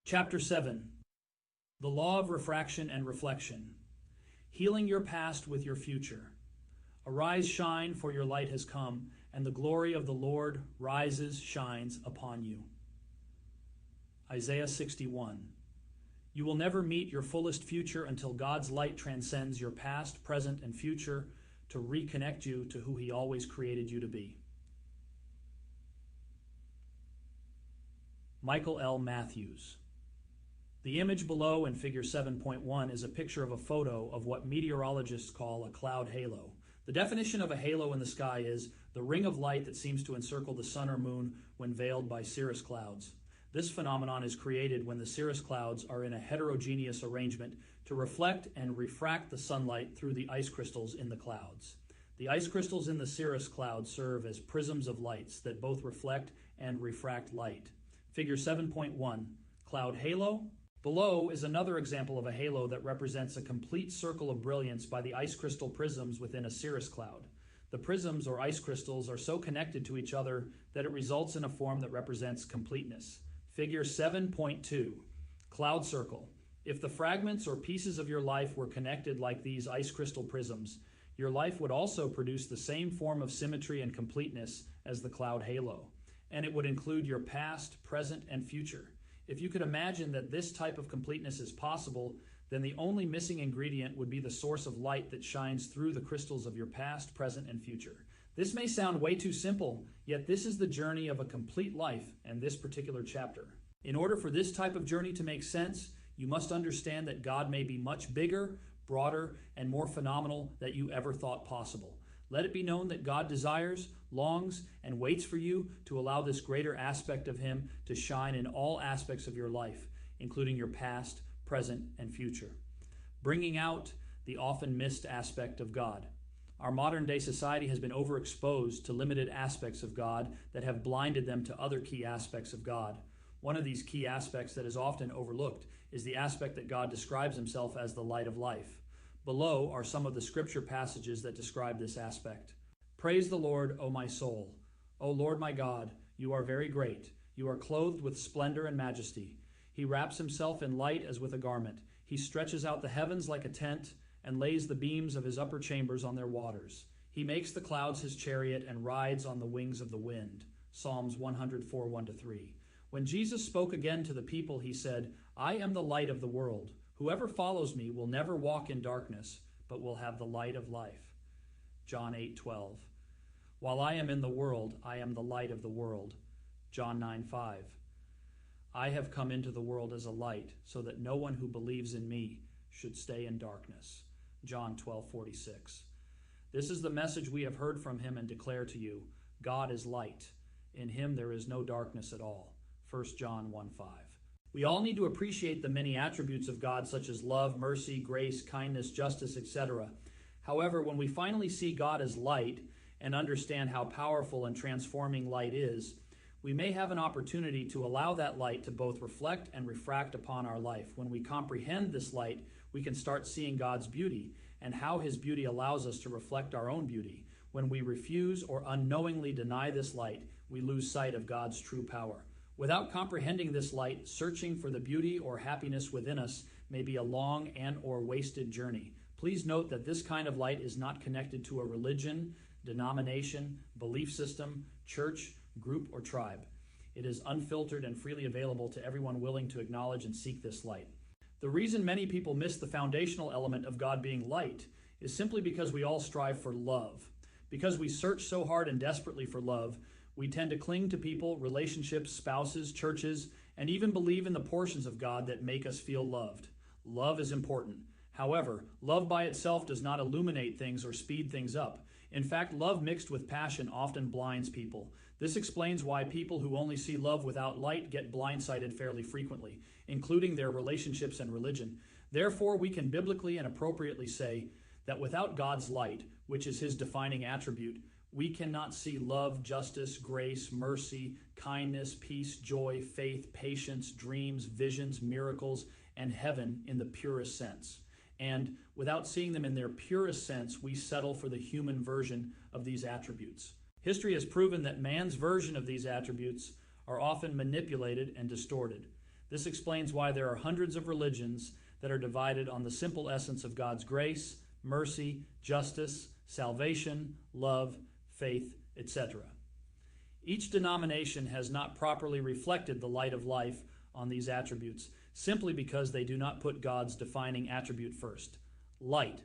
Chapter 7. The Law of Refraction and Reflection. Healing your past with your future. Arise, shine, for your light has come, and the glory of the Lord shines upon you. Isaiah 61. You will never meet your fullest future until God's light transcends your past, present, and future to reconnect you to who He always created you to be. Michael L. Matthews. The image below in Figure 7.1 is a picture of a photo of what meteorologists call a cloud halo. The definition of a halo in the sky is the ring of light that seems to encircle the sun or moon when veiled by cirrus clouds. This phenomenon is created when the cirrus clouds are in a heterogeneous arrangement to reflect and refract the sunlight through the ice crystals in the clouds. The ice crystals in the cirrus clouds serve as prisms of lights that both reflect and refract light. Figure 7.1, cloud halo. Below is another example of a halo that represents a complete circle of brilliance by the ice crystal prisms within a cirrus cloud. The prisms or ice crystals are so connected to each other that it results in a form that represents completeness. Figure 7.2, cloud circle. If the fragments or pieces of your life were connected like these ice crystal prisms, your life would also produce the same form of symmetry and completeness as the cloud halo, and it would include your past, present, and future. If you could imagine that this type of completeness is possible, then the only missing ingredient would be the source of light that shines through the crystals of your past, present, and future. This may sound way too simple, yet this is the journey of a complete life and this particular chapter. In order for this type of journey to make sense, you must understand that God may be much bigger, broader, and more phenomenal than you ever thought possible. Let it be known that God desires, longs, and waits for you to allow this greater aspect of Him to shine in all aspects of your life, including your past, present, and future, bringing out the often missed aspect of God. Our modern-day society has been overexposed to limited aspects of God that have blinded them to other key aspects of God. One of these key aspects that is often overlooked is the aspect that God describes Himself as the light of life. Below are some of the scripture passages that describe this aspect. Praise the Lord, O my soul. O Lord my God, you are very great. You are clothed with splendor and majesty. He wraps Himself in light as with a garment. He stretches out the heavens like a tent and lays the beams of His upper chambers on their waters. He makes the clouds His chariot and rides on the wings of the wind. Psalms 104, 1-3. When Jesus spoke again to the people, He said, I am the light of the world. Whoever follows me will never walk in darkness, but will have the light of life. John 8:12. While I am in the world, I am the light of the world. John 9:5. I have come into the world as a light, so that no one who believes in me should stay in darkness. John 12:46. This is the message we have heard from Him and declare to you. God is light. In Him there is no darkness at all. 1 John 1:5. We all need to appreciate the many attributes of God, such as love, mercy, grace, kindness, justice, etc. However, when we finally see God as light and understand how powerful and transforming light is, we may have an opportunity to allow that light to both reflect and refract upon our life. When we comprehend this light, we can start seeing God's beauty and how His beauty allows us to reflect our own beauty. When we refuse or unknowingly deny this light, we lose sight of God's true power. Without comprehending this light, searching for the beauty or happiness within us may be a long and/or wasted journey. Please note that this kind of light is not connected to a religion, denomination, belief system, church, group, or tribe. It is unfiltered and freely available to everyone willing to acknowledge and seek this light. The reason many people miss the foundational element of God being light is simply because we all strive for love. Because we search so hard and desperately for love, we tend to cling to people, relationships, spouses, churches, and even believe in the portions of God that make us feel loved. Love is important. However, love by itself does not illuminate things or speed things up. In fact, love mixed with passion often blinds people. This explains why people who only see love without light get blindsided fairly frequently, including their relationships and religion. Therefore, we can biblically and appropriately say that without God's light, which is His defining attribute, we cannot see love, justice, grace, mercy, kindness, peace, joy, faith, patience, dreams, visions, miracles, and heaven in the purest sense. And without seeing them in their purest sense, we settle for the human version of these attributes. History has proven that man's version of these attributes are often manipulated and distorted. This explains why there are hundreds of religions that are divided on the simple essence of God's grace, mercy, justice, salvation, love, faith, etc. Each denomination has not properly reflected the light of life on these attributes, simply because they do not put God's defining attribute first: light.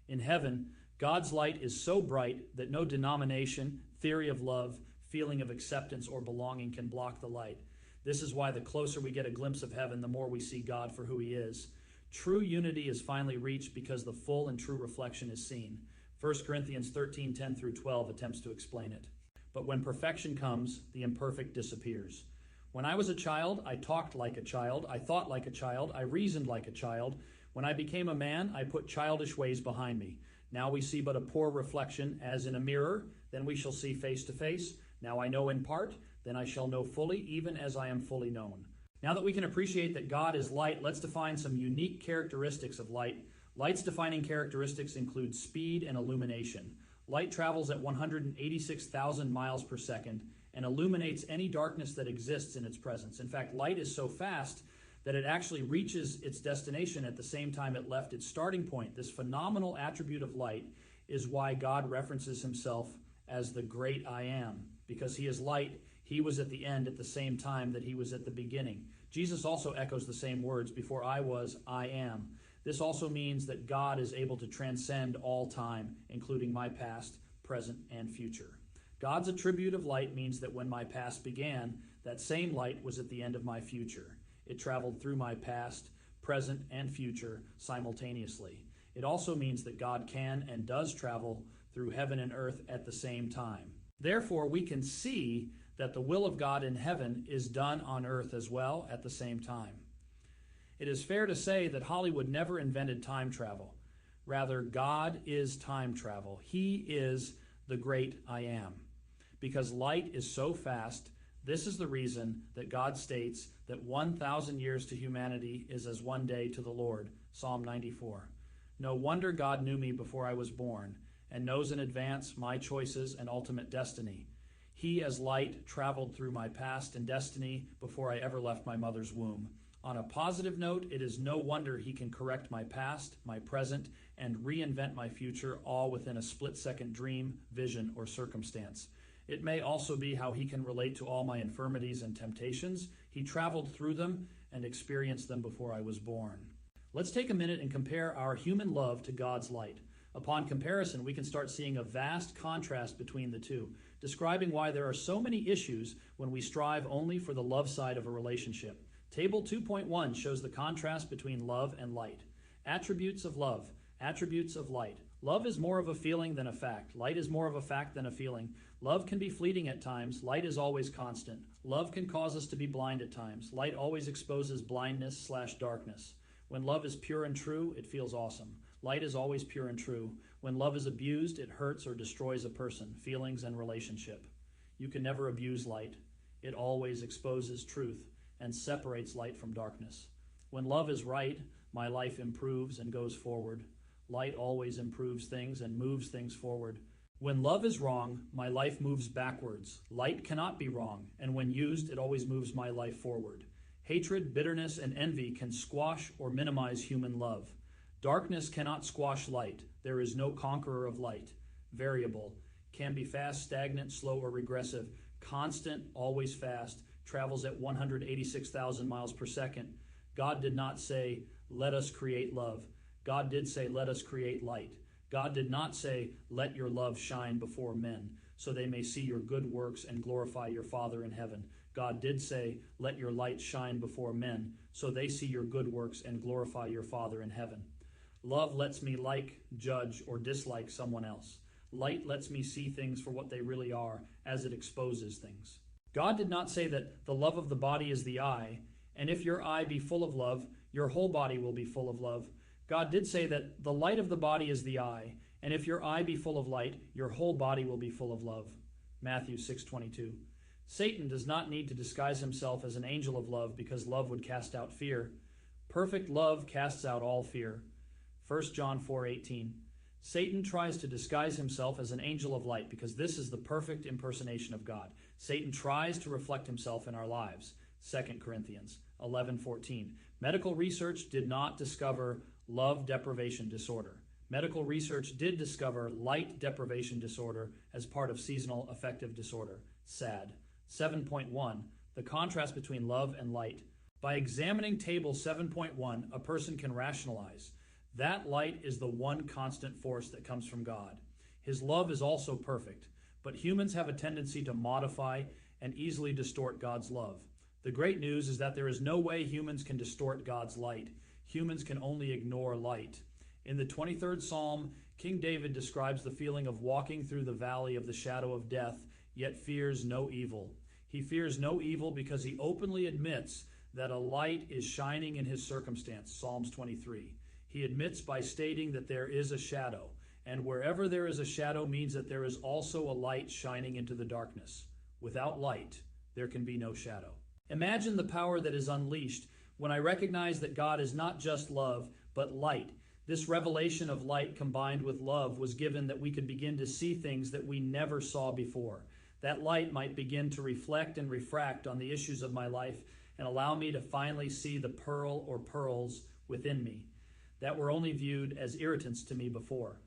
In heaven, God's light is so bright that no denomination, theory of love, feeling of acceptance, or belonging can block the light. This is why the closer we get a glimpse of heaven, the more we see God for who he is. True unity is finally reached because the full and true reflection is seen. 1 Corinthians 13:10 through 12 attempts to explain it. But when perfection comes, the imperfect disappears. When I was a child, I talked like a child, I thought like a child, I reasoned like a child. When I became a man, I put childish ways behind me. Now we see but a poor reflection, as in a mirror, then we shall see face to face. Now I know in part, then I shall know fully, even as I am fully known. Now that we can appreciate that God is light, let's define some unique characteristics of light. Light's defining characteristics include speed and illumination. Light travels at 186,000 miles per second and illuminates any darkness that exists in its presence. In fact, light is so fast that it actually reaches its destination at the same time it left its starting point. This phenomenal attribute of light is why God references himself as the great I am. Because he is light, he was at the end at the same time that he was at the beginning. Jesus also echoes the same words: before I was, I am. This also means that God is able to transcend all time, including my past, present, and future. God's attribute of light means that when my past began, that same light was at the end of my future. It traveled through my past, present, and future simultaneously. It also means that God can and does travel through heaven and earth at the same time. Therefore, we can see that the will of God in heaven is done on earth as well at the same time. It is fair to say that Hollywood never invented time travel. Rather, God is time travel. He is the great I am. Because light is so fast, this is the reason that God states that 1,000 years to humanity is as one day to the Lord. Psalm 94. No wonder God knew me before I was born and knows in advance my choices and ultimate destiny. He, as light, traveled through my past and destiny before I ever left my mother's womb. On a positive note, it is no wonder he can correct my past, my present, and reinvent my future, all within a split-second dream, vision, or circumstance. It may also be how he can relate to all my infirmities and temptations. He traveled through them and experienced them before I was born. Let's take a minute and compare our human love to God's light. Upon comparison, we can start seeing a vast contrast between the two, describing why there are so many issues when we strive only for the love side of a relationship. Table 2.1 shows the contrast between love and light. Attributes of love, attributes of light. Love is more of a feeling than a fact. Light is more of a fact than a feeling. Love can be fleeting at times. Light is always constant. Love can cause us to be blind at times. Light always exposes blindness/darkness. When love is pure and true, it feels awesome. Light is always pure and true. When love is abused, it hurts or destroys a person, feelings, and relationship. You can never abuse light. It always exposes truth and separates light from darkness. When love is right, my life improves and goes forward. Light always improves things and moves things forward. When love is wrong, my life moves backwards. Light cannot be wrong, and when used, it always moves my life forward. Hatred, bitterness, and envy can squash or minimize human love. Darkness cannot squash light. There is no conqueror of light. Variable, can be fast, stagnant, slow, or regressive. Constant, always fast, travels at 186,000 miles per second. God did not say, let us create love. God did say, let us create light. God did not say, let your love shine before men, so they may see your good works and glorify your Father in heaven. God did say, let your light shine before men, so they see your good works and glorify your Father in heaven. Love lets me like, judge, or dislike someone else. Light lets me see things for what they really are, as it exposes things. God did not say that the love of the body is the eye, and if your eye be full of love, your whole body will be full of love. God did say that the light of the body is the eye, and if your eye be full of light, your whole body will be full of love. Matthew 6:22. Satan does not need to disguise himself as an angel of love because love would cast out fear. Perfect love casts out all fear. 1 John 4:18. Satan tries to disguise himself as an angel of light because this is the perfect impersonation of God. Satan tries to reflect himself in our lives. 2 Corinthians 11:14. Medical research did not discover love deprivation disorder. Medical research did discover light deprivation disorder as part of seasonal affective disorder, SAD. 7.1. The contrast between love and light. By examining table 7.1, a person can rationalize. That light is the one constant force that comes from God. His love is also perfect, but humans have a tendency to modify and easily distort God's love. The great news is that there is no way humans can distort God's light. Humans can only ignore light. In the 23rd Psalm, King David describes the feeling of walking through the valley of the shadow of death, yet fears no evil. He fears no evil because he openly admits that a light is shining in his circumstance, Psalms 23. He admits by stating that there is a shadow, and wherever there is a shadow means that there is also a light shining into the darkness. Without light, there can be no shadow. Imagine the power that is unleashed when I recognize that God is not just love, but light. This revelation of light combined with love was given that we could begin to see things that we never saw before. That light might begin to reflect and refract on the issues of my life and allow me to finally see the pearl or pearls within me that were only viewed as irritants to me before.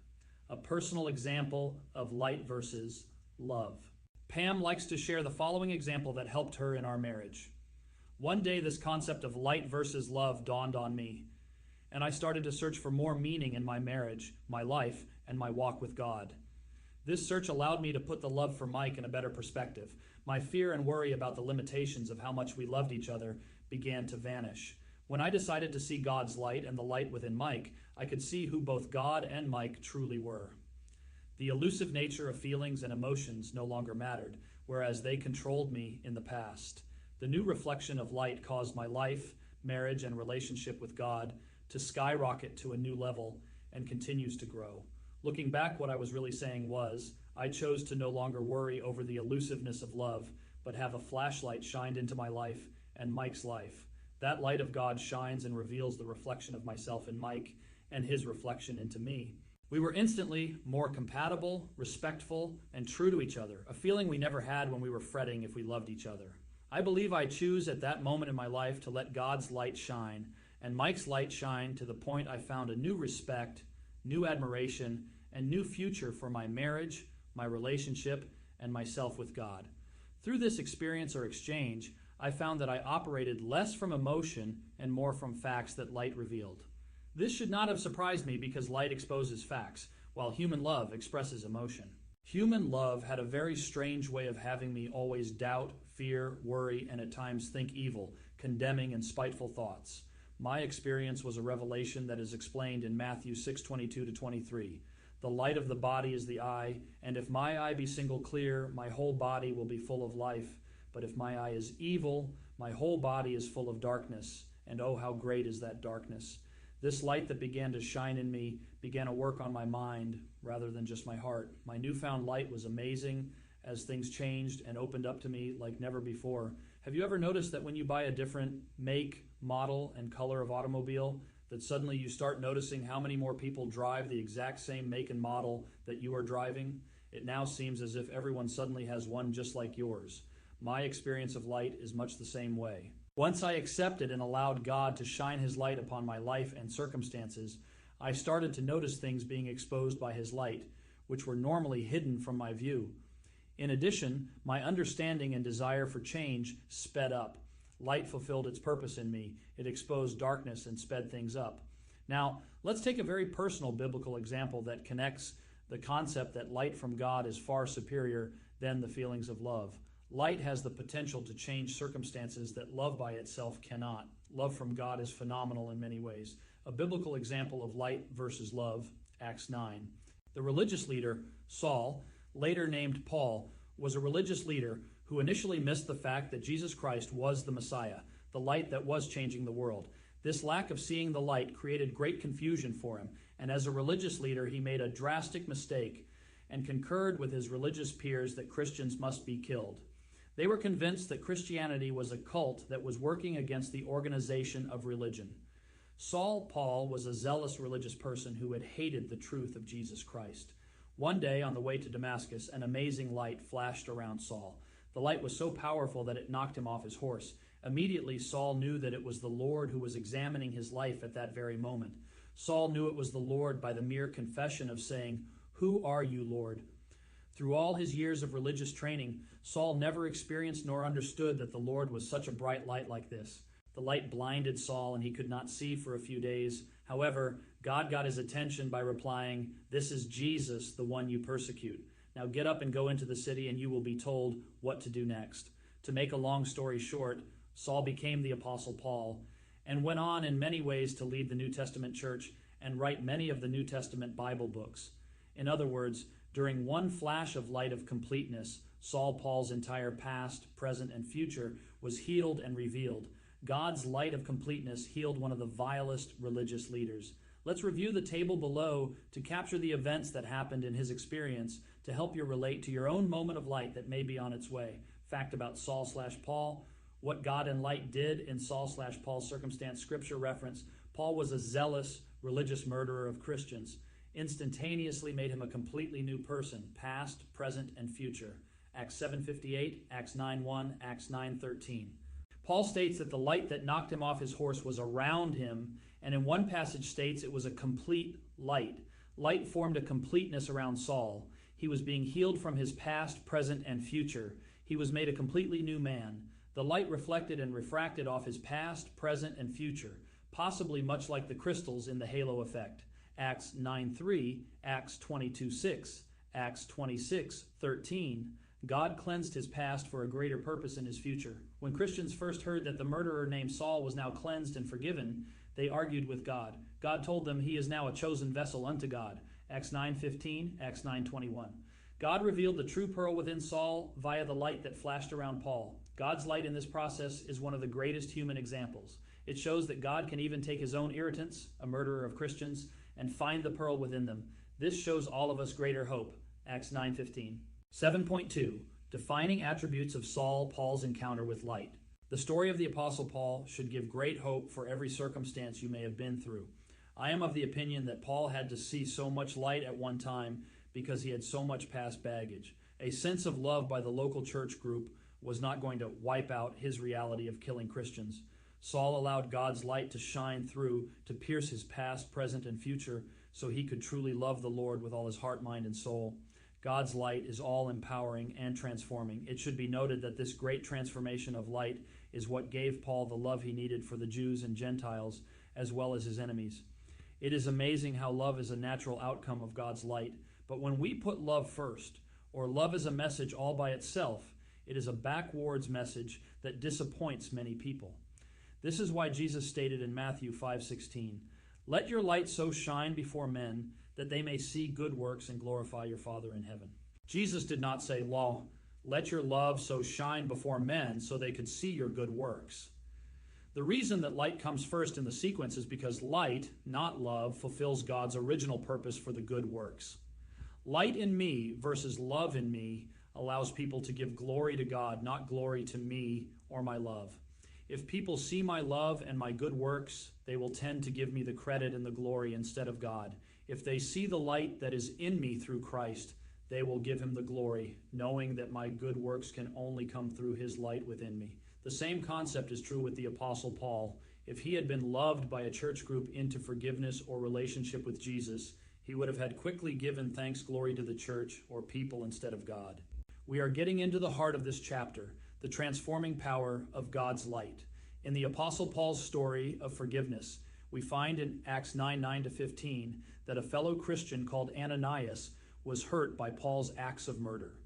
A personal example of light versus love. Pam likes to share the following example that helped her in our marriage. One day, this concept of light versus love dawned on me, and I started to search for more meaning in my marriage, my life, and my walk with God. This search allowed me to put the love for Mike in a better perspective. My fear and worry about the limitations of how much we loved each other began to vanish. When I decided to see God's light and the light within Mike, I could see who both God and Mike truly were. The elusive nature of feelings and emotions no longer mattered, whereas they controlled me in the past. The new reflection of light caused my life, marriage, and relationship with God to skyrocket to a new level and continues to grow. Looking back, what I was really saying was, I chose to no longer worry over the elusiveness of love, but have a flashlight shined into my life and Mike's life. That light of God shines and reveals the reflection of myself in Mike and his reflection into me. We were instantly more compatible, respectful, and true to each other, a feeling we never had when we were fretting if we loved each other. I believe I choose at that moment in my life to let God's light shine and Mike's light shine to the point I found a new respect, new admiration, and new future for my marriage, my relationship, and myself with God. Through this experience or exchange, I found that I operated less from emotion and more from facts that light revealed. This should not have surprised me because light exposes facts, while human love expresses emotion. Human love had a very strange way of having me always doubt, fear, worry, and at times think evil, condemning and spiteful thoughts. My experience was a revelation that is explained in Matthew 6:22-23. The light of the body is the eye, and if my eye be single clear, my whole body will be full of life. But if my eye is evil, my whole body is full of darkness, and oh, how great is that darkness. This light that began to shine in me began to work on my mind rather than just my heart. My newfound light was amazing as things changed and opened up to me like never before. Have you ever noticed that when you buy a different make, model, and color of automobile, that suddenly you start noticing how many more people drive the exact same make and model that you are driving? It now seems as if everyone suddenly has one just like yours. My experience of light is much the same way. Once I accepted and allowed God to shine His light upon my life and circumstances, I started to notice things being exposed by His light, which were normally hidden from my view. In addition, my understanding and desire for change sped up. Light fulfilled its purpose in me. It exposed darkness and sped things up. Now, let's take a very personal biblical example that connects the concept that light from God is far superior than the feelings of love. Light has the potential to change circumstances that love by itself cannot. Love from God is phenomenal in many ways. A biblical example of light versus love, Acts 9. The religious leader, Saul, later named Paul, was a religious leader who initially missed the fact that Jesus Christ was the Messiah, the light that was changing the world. This lack of seeing the light created great confusion for him, and as a religious leader, he made a drastic mistake and concurred with his religious peers that Christians must be killed. They were convinced that Christianity was a cult that was working against the organization of religion. Saul Paul was a zealous religious person who had hated the truth of Jesus Christ. One day, on the way to Damascus, an amazing light flashed around Saul. The light was so powerful that it knocked him off his horse. Immediately, Saul knew that it was the Lord who was examining his life at that very moment. Saul knew it was the Lord by the mere confession of saying, "Who are you, Lord?" Through all his years of religious training, Saul never experienced nor understood that the Lord was such a bright light like this. The light blinded Saul, and he could not see for a few days. However, God got his attention by replying, "This is Jesus, the one you persecute. Now get up and go into the city, and you will be told what to do next." To make a long story short, Saul became the Apostle Paul and went on in many ways to lead the New Testament church and write many of the New Testament Bible books. In other words, during one flash of light of completeness, Saul Paul's entire past, present, and future was healed and revealed. God's light of completeness healed one of the vilest religious leaders. Let's review the table below to capture the events that happened in his experience to help you relate to your own moment of light that may be on its way. Fact about Saul/Paul. What God and light did in Saul/Paul's circumstance, scripture reference: Paul was a zealous religious murderer of Christians. Instantaneously made him a completely new person, past, present, and future. Acts 7:58, Acts 9:1, Acts 9:13. Paul states that the light that knocked him off his horse was around him, and in one passage states it was a complete light. Light formed a completeness around Saul. He was being healed from his past, present, and future. He was made a completely new man. The light reflected and refracted off his past, present, and future, possibly much like the crystals in the halo effect. Acts 9:3, Acts 22:6, Acts 26:13. God cleansed his past for a greater purpose in his future. When Christians first heard that the murderer named Saul was now cleansed and forgiven, they argued with God. God told them he is now a chosen vessel unto God. Acts 9:15, Acts 9:21. God revealed the true pearl within Saul via the light that flashed around Paul. God's light in this process is one of the greatest human examples. It shows that God can even take his own irritants, a murderer of Christians, and find the pearl within them. This shows all of us greater hope. Acts 9:15. 7.2. Defining attributes of Saul Paul's encounter with light. The story of the Apostle Paul should give great hope for every circumstance you may have been through. I am of the opinion that Paul had to see so much light at one time because he had so much past baggage. A sense of love by the local church group was not going to wipe out his reality of killing Christians. Saul allowed God's light to shine through to pierce his past, present, and future so he could truly love the Lord with all his heart, mind, and soul. God's light is all empowering and transforming. It should be noted that this great transformation of light is what gave Paul the love he needed for the Jews and Gentiles as well as his enemies. It is amazing how love is a natural outcome of God's light. But when we put love first, or love as a message all by itself, it is a backwards message that disappoints many people. This is why Jesus stated in Matthew 5:16, "Let your light so shine before men that they may see good works and glorify your Father in heaven." Jesus did not say, "Let your love so shine before men so they could see your good works." The reason that light comes first in the sequence is because light, not love, fulfills God's original purpose for the good works. Light in me versus love in me allows people to give glory to God, not glory to me or my love. If people see my love and my good works, they will tend to give me the credit and the glory instead of God. If they see the light that is in me through Christ, they will give him the glory, knowing that my good works can only come through his light within me. The same concept is true with the Apostle Paul. If he had been loved by a church group into forgiveness or relationship with Jesus, he would have had quickly given thanks, glory to the church or people instead of God. We are getting into the heart of this chapter, the transforming power of God's light. In the Apostle Paul's story of forgiveness, we find in Acts 9:9-15 that a fellow Christian called Ananias was hurt by Paul's acts of murder.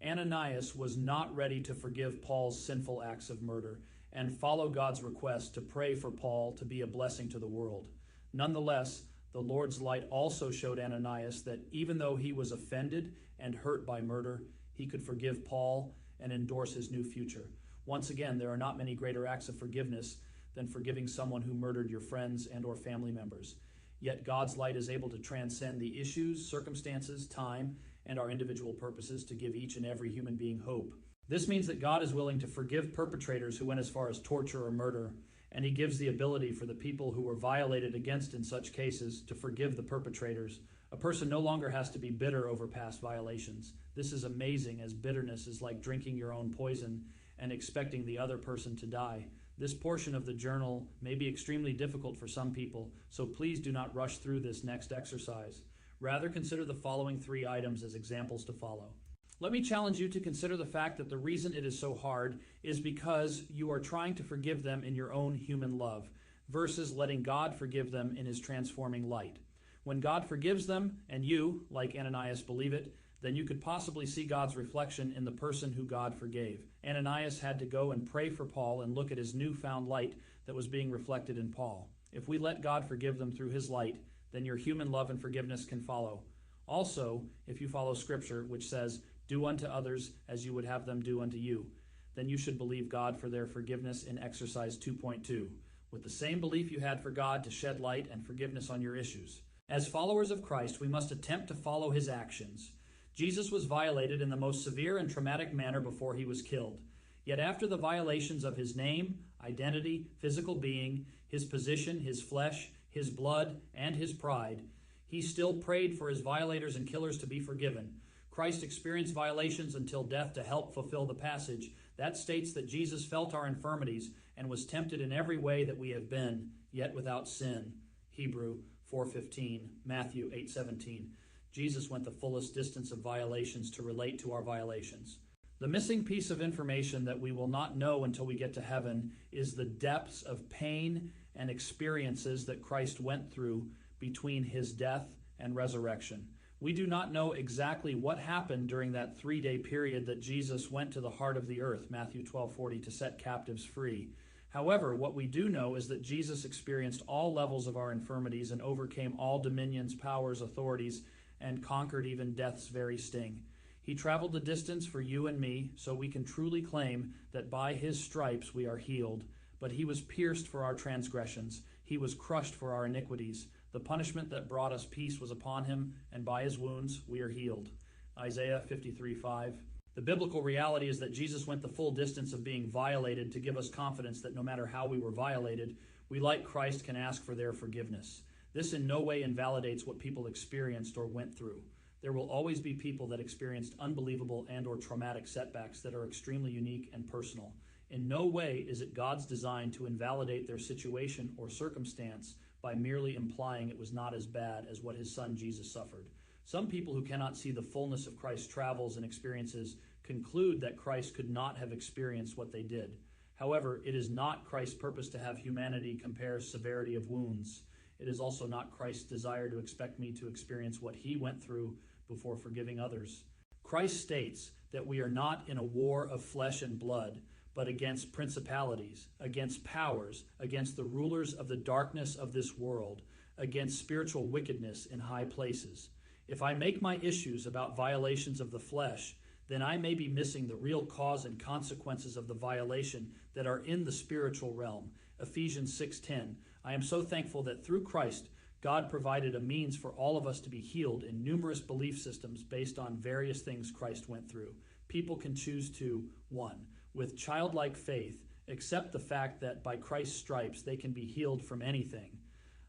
Ananias was not ready to forgive Paul's sinful acts of murder and follow God's request to pray for Paul to be a blessing to the world. Nonetheless, the Lord's light also showed Ananias that even though he was offended and hurt by murder, he could forgive Paul and endorse his new future. Once again, there are not many greater acts of forgiveness than forgiving someone who murdered your friends and or family members. Yet God's light is able to transcend the issues, circumstances, time, and our individual purposes to give each and every human being hope. This means that God is willing to forgive perpetrators who went as far as torture or murder, and he gives the ability for the people who were violated against in such cases to forgive the perpetrators. A person no longer has to be bitter over past violations. This is amazing, as bitterness is like drinking your own poison and expecting the other person to die. This portion of the journal may be extremely difficult for some people, so please do not rush through this next exercise. Rather, consider the following 3 items as examples to follow. Let me challenge you to consider the fact that the reason it is so hard is because you are trying to forgive them in your own human love, versus letting God forgive them in his transforming light. When God forgives them, and you, like Ananias, believe it, then you could possibly see God's reflection in the person who God forgave. Ananias had to go and pray for Paul and look at his newfound light that was being reflected in Paul. If we let God forgive them through his light, then your human love and forgiveness can follow. Also, if you follow Scripture, which says, "Do unto others as you would have them do unto you," then you should believe God for their forgiveness in Exercise 2.2, with the same belief you had for God to shed light and forgiveness on your issues. As followers of Christ, we must attempt to follow his actions. Jesus was violated in the most severe and traumatic manner before he was killed. Yet after the violations of his name, identity, physical being, his position, his flesh, his blood, and his pride, he still prayed for his violators and killers to be forgiven. Christ experienced violations until death to help fulfill the passage. That states that Jesus felt our infirmities and was tempted in every way that we have been, yet without sin. Hebrew 4:15, Matthew 8:17. Jesus went the fullest distance of violations to relate to our violations. The missing piece of information that we will not know until we get to heaven is the depths of pain and experiences that Christ went through between his death and resurrection. We do not know exactly what happened during that 3-day period that Jesus went to the heart of the earth, Matthew 12:40, to set captives free. However, what we do know is that Jesus experienced all levels of our infirmities and overcame all dominions, powers, authorities, and conquered even death's very sting. He traveled the distance for you and me, so we can truly claim that by his stripes we are healed. But he was pierced for our transgressions. He was crushed for our iniquities. The punishment that brought us peace was upon him, and by his wounds we are healed. Isaiah 53:5. The biblical reality is that Jesus went the full distance of being violated to give us confidence that no matter how we were violated, we, like Christ, can ask for their forgiveness. This in no way invalidates what people experienced or went through. There will always be people that experienced unbelievable and or traumatic setbacks that are extremely unique and personal. In no way is it God's design to invalidate their situation or circumstance by merely implying it was not as bad as what his son Jesus suffered. Some people who cannot see the fullness of Christ's travels and experiences conclude that Christ could not have experienced what they did. However, it is not Christ's purpose to have humanity compare severity of wounds. It is also not Christ's desire to expect me to experience what he went through before forgiving others. Christ states that we are not in a war of flesh and blood, but against principalities, against powers, against the rulers of the darkness of this world, against spiritual wickedness in high places. If I make my issues about violations of the flesh, then I may be missing the real cause and consequences of the violation that are in the spiritual realm. Ephesians 6:10. I am so thankful that through Christ, God provided a means for all of us to be healed in numerous belief systems based on various things Christ went through. People can choose to, 1, with childlike faith, accept the fact that by Christ's stripes they can be healed from anything.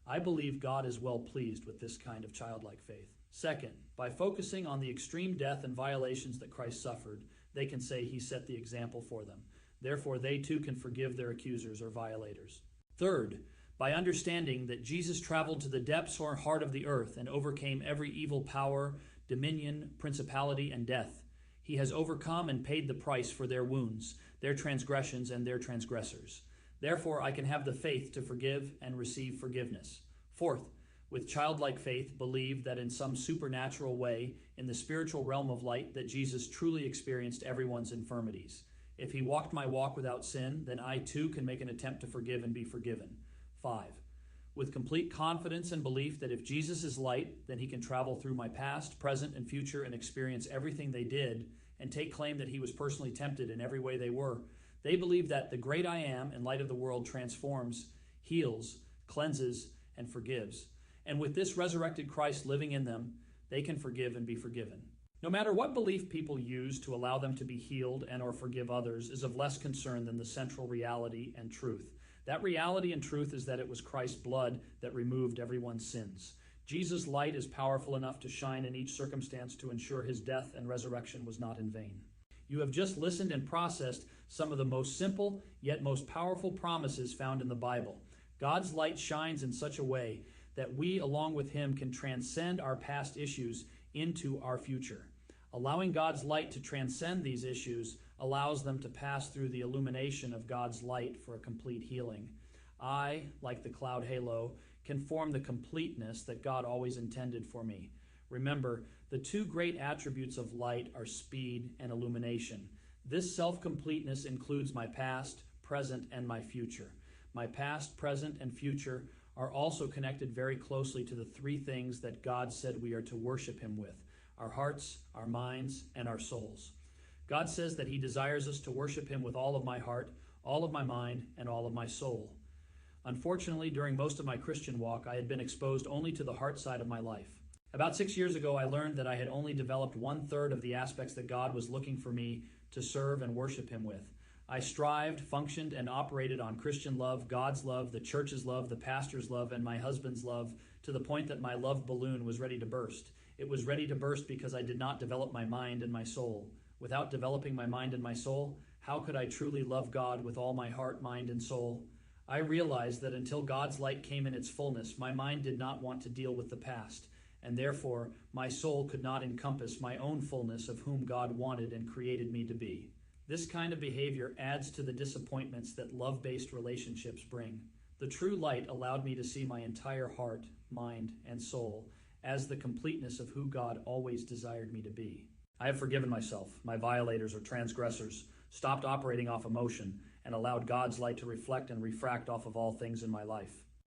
I believe God is well pleased with this kind of childlike faith. Second, by focusing on the extreme death and violations that Christ suffered, they can say he set the example for them. Therefore, they too can forgive their accusers or violators. Third, by understanding that Jesus traveled to the depths or heart of the earth and overcame every evil power, dominion, principality, and death. He has overcome and paid the price for their wounds, their transgressions, and their transgressors. Therefore, I can have the faith to forgive and receive forgiveness. Fourth, with childlike faith, believe that in some supernatural way, in the spiritual realm of light, that Jesus truly experienced everyone's infirmities. If he walked my walk without sin, then I too can make an attempt to forgive and be forgiven. 5, with complete confidence and belief that if Jesus is light, then he can travel through my past, present, and future and experience everything they did and take claim that he was personally tempted in every way they were. They believe that the great I am and light of the world transforms, heals, cleanses, and forgives. And with this resurrected Christ living in them, they can forgive and be forgiven. No matter what belief people use to allow them to be healed and or forgive others is of less concern than the central reality and truth. That reality and truth is that it was Christ's blood that removed everyone's sins. Jesus' light is powerful enough to shine in each circumstance to ensure his death and resurrection was not in vain. You have just listened and processed some of the most simple yet most powerful promises found in the Bible. God's light shines in such a way that we, along with him, can transcend our past issues into our future. Allowing God's light to transcend these issues allows them to pass through the illumination of God's light for a complete healing. I, like the cloud halo, can form the completeness that God always intended for me. Remember, the two great attributes of light are speed and illumination. This self-completeness includes my past, present, and my future. My past, present, and future are also connected very closely to the three things that God said we are to worship him with: our hearts, our minds, and our souls. God says that he desires us to worship him with all of my heart, all of my mind, and all of my soul. Unfortunately, during most of my Christian walk, I had been exposed only to the heart side of my life. About 6 years ago, I learned that I had only developed 1/3 of the aspects that God was looking for me to serve and worship him with. I strived, functioned, and operated on Christian love, God's love, the church's love, the pastor's love, and my husband's love, to the point that my love balloon was ready to burst. It was ready to burst because I did not develop my mind and my soul. Without developing my mind and my soul, how could I truly love God with all my heart, mind, and soul? I realized that until God's light came in its fullness, my mind did not want to deal with the past, and therefore my soul could not encompass my own fullness of whom God wanted and created me to be. This kind of behavior adds to the disappointments that love-based relationships bring. The true light allowed me to see my entire heart, mind, and soul as the completeness of who God always desired me to be. I have forgiven myself, my violators or transgressors, stopped operating off emotion, and allowed God's light to reflect and refract off of all things in my life.